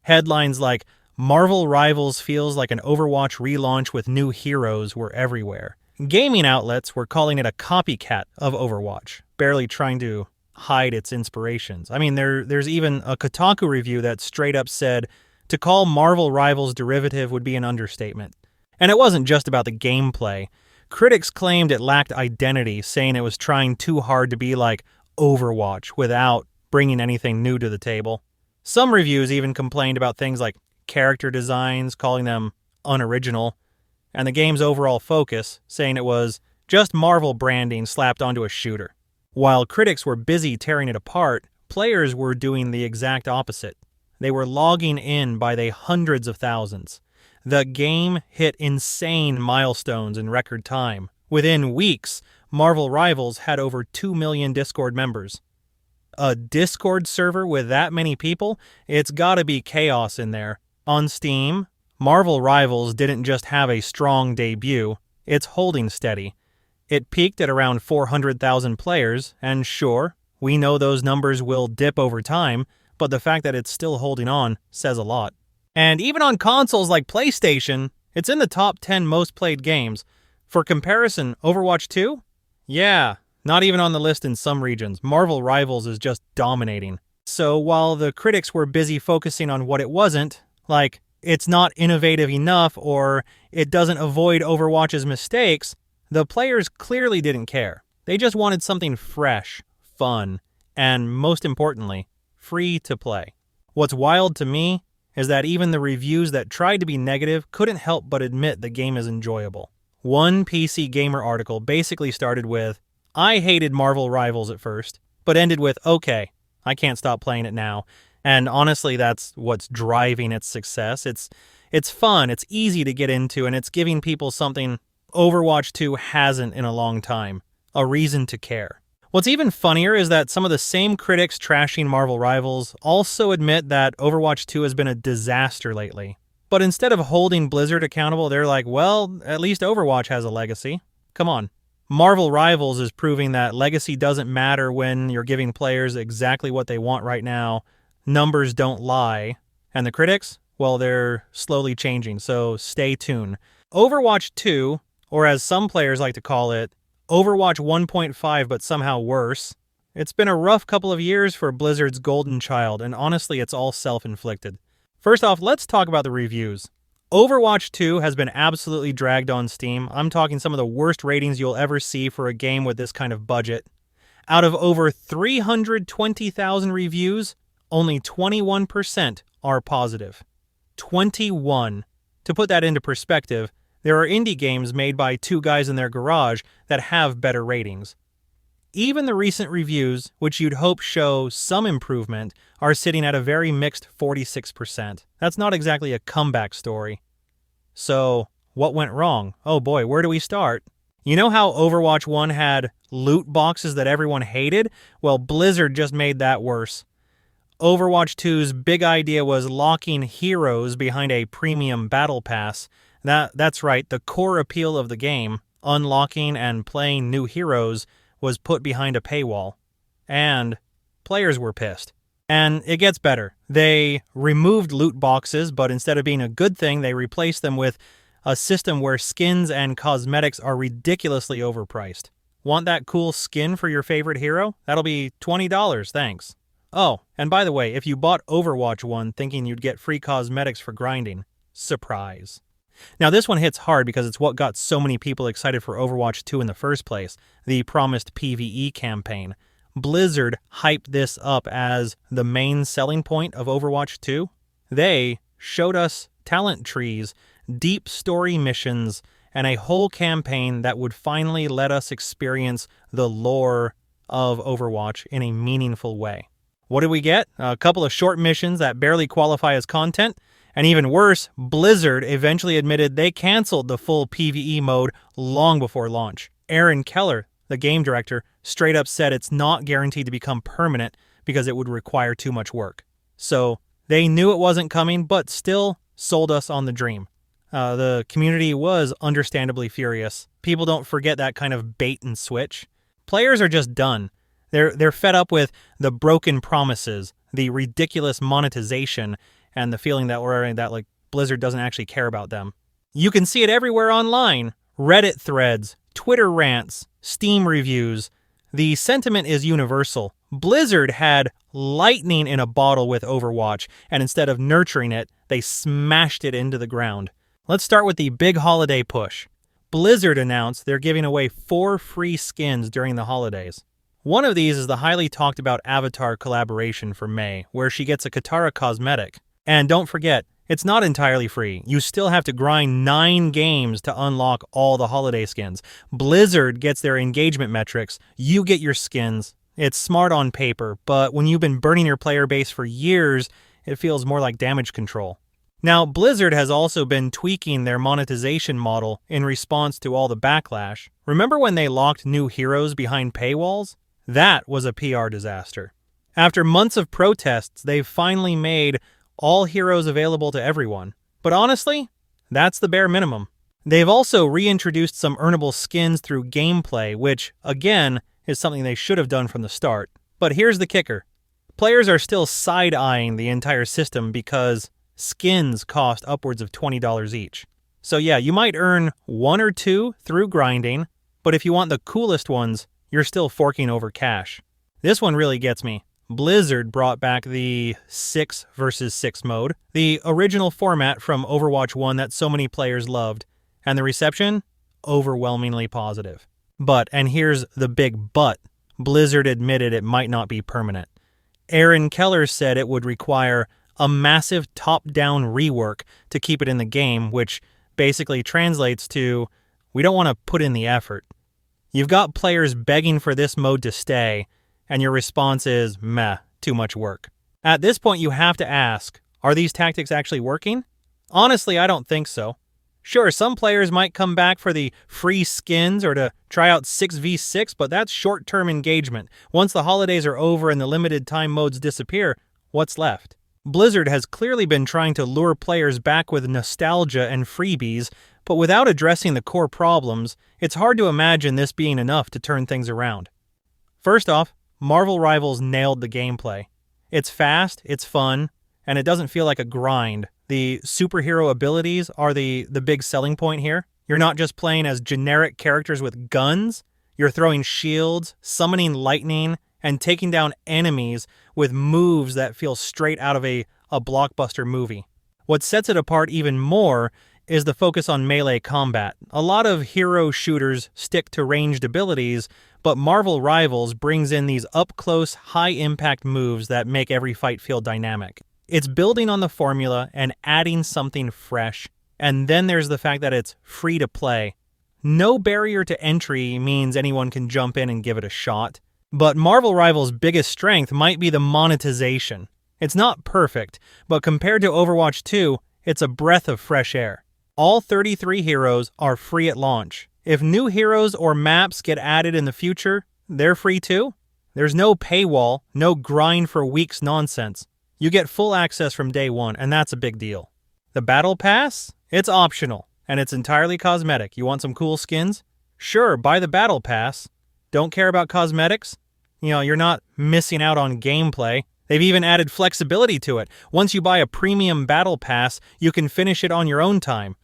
Headlines like, "Marvel Rivals feels like an Overwatch relaunch with new heroes" were everywhere. Gaming outlets were calling it a copycat of Overwatch, barely trying to hide its inspirations. I mean, there's even a Kotaku review that straight up said, to call Marvel Rivals derivative would be an understatement. And it wasn't just about the gameplay. Critics claimed it lacked identity, saying it was trying too hard to be like Overwatch without bringing anything new to the table. Some reviews even complained about things like character designs, calling them unoriginal, and the game's overall focus, saying it was just Marvel branding slapped onto a shooter. While critics were busy tearing it apart, players were doing the exact opposite. They were logging in by the hundreds of thousands. The game hit insane milestones in record time. Within weeks, Marvel Rivals had over 2 million Discord members. A Discord server with that many people? It's gotta be chaos in there. On Steam, Marvel Rivals didn't just have a strong debut, it's holding steady. It peaked at around 400,000 players, and sure, we know those numbers will dip over time, but the fact that it's still holding on says a lot. And even on consoles like PlayStation, it's in the top 10 most played games. For comparison, Overwatch 2? Yeah, not even on the list in some regions. Marvel Rivals is just dominating. So while the critics were busy focusing on what it wasn't, like it's not innovative enough or it doesn't avoid Overwatch's mistakes, the players clearly didn't care. They just wanted something fresh, fun, and most importantly, free to play. What's wild to me is that even the reviews that tried to be negative couldn't help but admit the game is enjoyable. One PC Gamer article basically started with, "I hated Marvel Rivals at first," but ended with, "Okay, I can't stop playing it now." And honestly, that's what's driving its success. It's fun, it's easy to get into, and it's giving people something Overwatch 2 hasn't in a long time, a reason to care. What's even funnier is that some of the same critics trashing Marvel Rivals also admit that Overwatch 2 has been a disaster lately. But instead of holding Blizzard accountable, they're like, well, at least Overwatch has a legacy. Come on. Marvel Rivals is proving that legacy doesn't matter when you're giving players exactly what they want right now. Numbers don't lie. And the critics? Well, they're slowly changing, so stay tuned. Overwatch 2, or as some players like to call it, Overwatch 1.5 but somehow worse. It's been a rough couple of years for Blizzard's golden child, and honestly it's all self-inflicted. First off, let's talk about the reviews. Overwatch 2 has been absolutely dragged on Steam. I'm talking some of the worst ratings you'll ever see for a game with this kind of budget. Out of over 320,000 reviews, only 21% are positive. 21. To put that into perspective, there are indie games made by two guys in their garage that have better ratings. Even the recent reviews, which you'd hope show some improvement, are sitting at a very mixed 46%. That's not exactly a comeback story. So, what went wrong? Oh boy, where do we start? You know how Overwatch 1 had loot boxes that everyone hated? Well, Blizzard just made that worse. Overwatch 2's big idea was locking heroes behind a premium battle pass. That's right, the core appeal of the game, unlocking and playing new heroes, was put behind a paywall. And players were pissed. And it gets better. They removed loot boxes, but instead of being a good thing, they replaced them with a system where skins and cosmetics are ridiculously overpriced. Want that cool skin for your favorite hero? That'll be $20, thanks. Oh, and by the way, if you bought Overwatch 1 thinking you'd get free cosmetics for grinding, surprise. Now this one hits hard because it's what got so many people excited for Overwatch 2 in the first place, the promised PvE campaign. Blizzard hyped this up as the main selling point of Overwatch 2. They showed us talent trees, deep story missions, and a whole campaign that would finally let us experience the lore of Overwatch in a meaningful way. What did we get? A couple of short missions that barely qualify as content. And even worse, Blizzard eventually admitted they canceled the full PvE mode long before launch. Aaron Keller, the game director, straight up said it's not guaranteed to become permanent because it would require too much work. So they knew it wasn't coming, but still sold us on the dream. The community was understandably furious. People don't forget that kind of bait and switch. Players are just done. They're fed up with the broken promises, the ridiculous monetization, and the feeling that like Blizzard doesn't actually care about them. You can see it everywhere online. Reddit threads, Twitter rants, Steam reviews. The sentiment is universal. Blizzard had lightning in a bottle with Overwatch, and instead of nurturing it, they smashed it into the ground. Let's start with the big holiday push. Blizzard announced they're giving away 4 free skins during the holidays. One of these is the highly talked about Avatar collaboration for May, where she gets a Katara cosmetic. And don't forget, it's not entirely free. You still have to grind 9 games to unlock all the holiday skins. Blizzard gets their engagement metrics. You get your skins. It's smart on paper, but when you've been burning your player base for years, it feels more like damage control. Now, Blizzard has also been tweaking their monetization model in response to all the backlash. Remember when they locked new heroes behind paywalls? That was a PR disaster. After months of protests, they've finally made all heroes available to everyone. But honestly, that's the bare minimum. They've also reintroduced some earnable skins through gameplay, which, again, is something they should have done from the start. But here's the kicker. Players are still side-eyeing the entire system because skins cost upwards of $20 each. So yeah, you might earn 1 or 2 through grinding, but if you want the coolest ones, you're still forking over cash. This one really gets me. Blizzard brought back the 6 versus 6 mode, the original format from Overwatch 1 that so many players loved, and the reception? Overwhelmingly positive. But, and here's the big but, Blizzard admitted it might not be permanent. Aaron Keller said it would require a massive top-down rework to keep it in the game, which basically translates to, we don't want to put in the effort. You've got players begging for this mode to stay, and your response is, meh, too much work. At this point, you have to ask, are these tactics actually working? Honestly, I don't think so. Sure, some players might come back for the free skins or to try out 6v6, but that's short-term engagement. Once the holidays are over and the limited time modes disappear, what's left? Blizzard has clearly been trying to lure players back with nostalgia and freebies, but without addressing the core problems, it's hard to imagine this being enough to turn things around. First off, Marvel Rivals nailed the gameplay. It's fast, it's fun, and it doesn't feel like a grind. The superhero abilities are the big selling point here. You're not just playing as generic characters with guns, you're throwing shields, summoning lightning, and taking down enemies with moves that feel straight out of a blockbuster movie. What sets it apart even more is the focus on melee combat. A lot of hero shooters stick to ranged abilities, but Marvel Rivals brings in these up-close, high-impact moves that make every fight feel dynamic. It's building on the formula and adding something fresh, and then there's the fact that it's free to play. No barrier to entry means anyone can jump in and give it a shot. But Marvel Rivals' biggest strength might be the monetization. It's not perfect, but compared to Overwatch 2, it's a breath of fresh air. All 33 heroes are free at launch. If new heroes or maps get added in the future, they're free too. There's no paywall, no grind for weeks nonsense. You get full access from day one, and that's a big deal. The Battle Pass? It's optional, and it's entirely cosmetic. You want some cool skins? Sure, buy the Battle Pass. Don't care about cosmetics? You're not missing out on gameplay. They've even added flexibility to it. Once you buy a premium Battle Pass, you can finish it on your own time.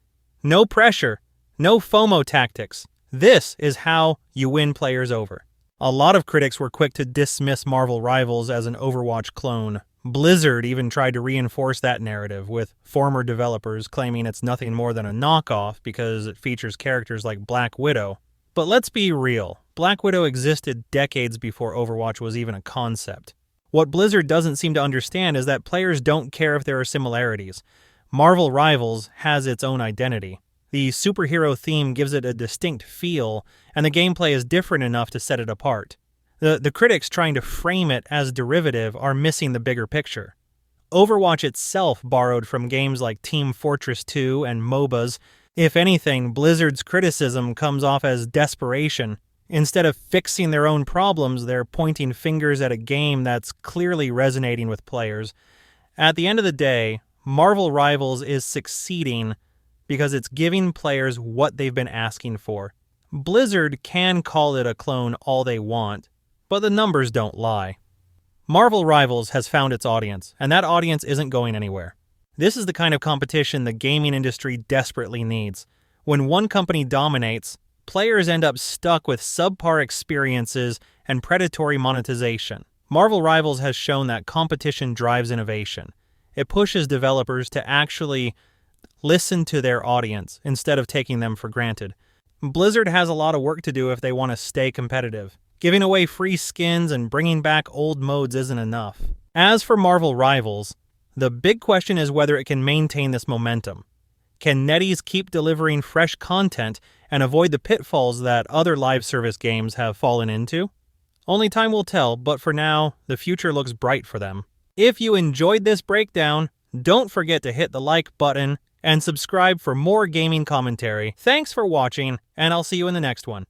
No pressure. No FOMO tactics. This is how you win players over. A lot of critics were quick to dismiss Marvel Rivals as an Overwatch clone. Blizzard even tried to reinforce that narrative, with former developers claiming it's nothing more than a knockoff because it features characters like Black Widow. But let's be real, Black Widow existed decades before Overwatch was even a concept. What Blizzard doesn't seem to understand is that players don't care if there are similarities. Marvel Rivals has its own identity. The superhero theme gives it a distinct feel, and the gameplay is different enough to set it apart. The critics trying to frame it as derivative are missing the bigger picture. Overwatch itself borrowed from games like Team Fortress 2 and MOBAs. If anything, Blizzard's criticism comes off as desperation. Instead of fixing their own problems, they're pointing fingers at a game that's clearly resonating with players. At the end of the day, Marvel Rivals is succeeding because it's giving players what they've been asking for. Blizzard can call it a clone all they want, but the numbers don't lie. Marvel Rivals has found its audience, and that audience isn't going anywhere. This is the kind of competition the gaming industry desperately needs. When one company dominates, players end up stuck with subpar experiences and predatory monetization. Marvel Rivals has shown that competition drives innovation. It pushes developers to actually listen to their audience instead of taking them for granted. Blizzard has a lot of work to do if they want to stay competitive. Giving away free skins and bringing back old modes isn't enough. As for Marvel Rivals, the big question is whether it can maintain this momentum. Can NetEase keep delivering fresh content and avoid the pitfalls that other live service games have fallen into? Only time will tell, but for now, the future looks bright for them. If you enjoyed this breakdown, don't forget to hit the like button and subscribe for more gaming commentary. Thanks for watching, and I'll see you in the next one.